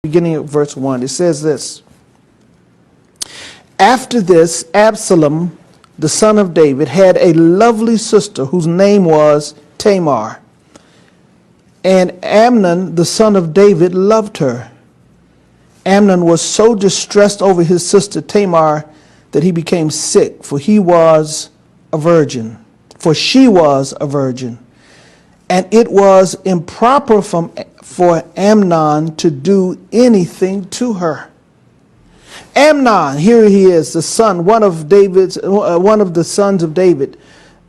beginning of verse 1. It says this: After this, Absalom, the son of David, had a lovely sister whose name was Tamar. And Amnon, the son of David, loved her. Amnon was so distressed over his sister Tamar that he became sick, for she was a virgin. And it was improper for Amnon to do anything to her. Amnon, here he is, the son, one of the sons of David.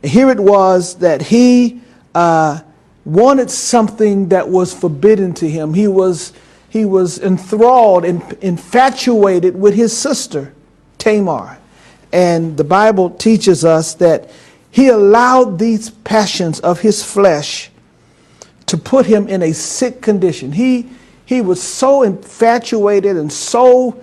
Here it was that he wanted something that was forbidden to him. He was enthralled and infatuated with his sister Tamar. And the Bible teaches us that he allowed these passions of his flesh to put him in a sick condition. He was so infatuated and so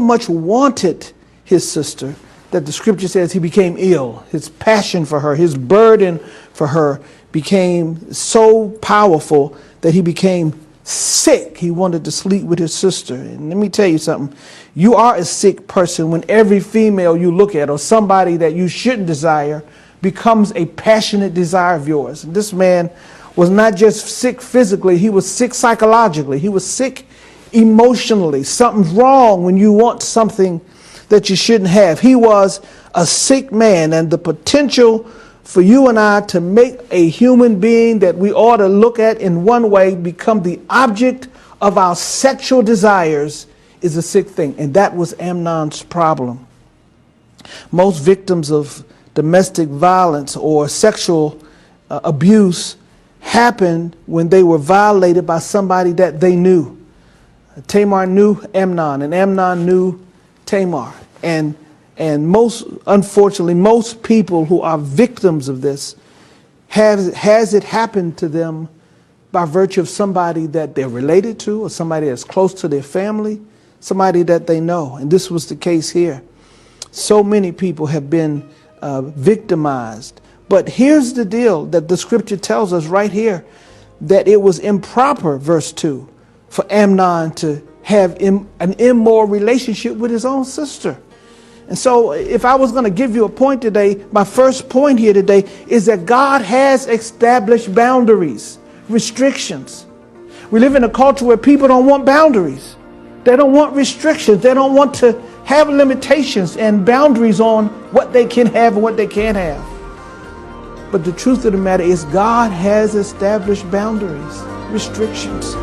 much wanted his sister that the scripture says he became ill. His passion for her, his burden for her became so powerful that he became sick. He wanted to sleep with his sister. And let me tell you something. You are a sick person when every female you look at or somebody that you shouldn't desire becomes a passionate desire of yours. And this man was not just sick physically, he was sick psychologically. He was sick emotionally. Something's wrong when you want something that you shouldn't have. He was a sick man, and the potential for you and I to make a human being that we ought to look at in one way become the object of our sexual desires is a sick thing. And that was Amnon's problem. Most victims of domestic violence or sexual abuse happened when they were violated by somebody that they knew. Tamar knew Amnon, and Amnon knew Tamar. And unfortunately, most people who are victims of this has it happened to them by virtue of somebody that they're related to, or somebody that's close to their family, somebody that they know. And this was the case here. So many people have been victimized. But here's the deal that the scripture tells us right here, that it was improper, verse 2, for Amnon to have an immoral relationship with his own sister. And so if I was going to give you a point today, my first point here today is that God has established boundaries, restrictions. We live in a culture where people don't want boundaries. They don't want restrictions. They don't want to have limitations and boundaries on what they can have and what they can't have. But the truth of the matter is God has established boundaries, restrictions.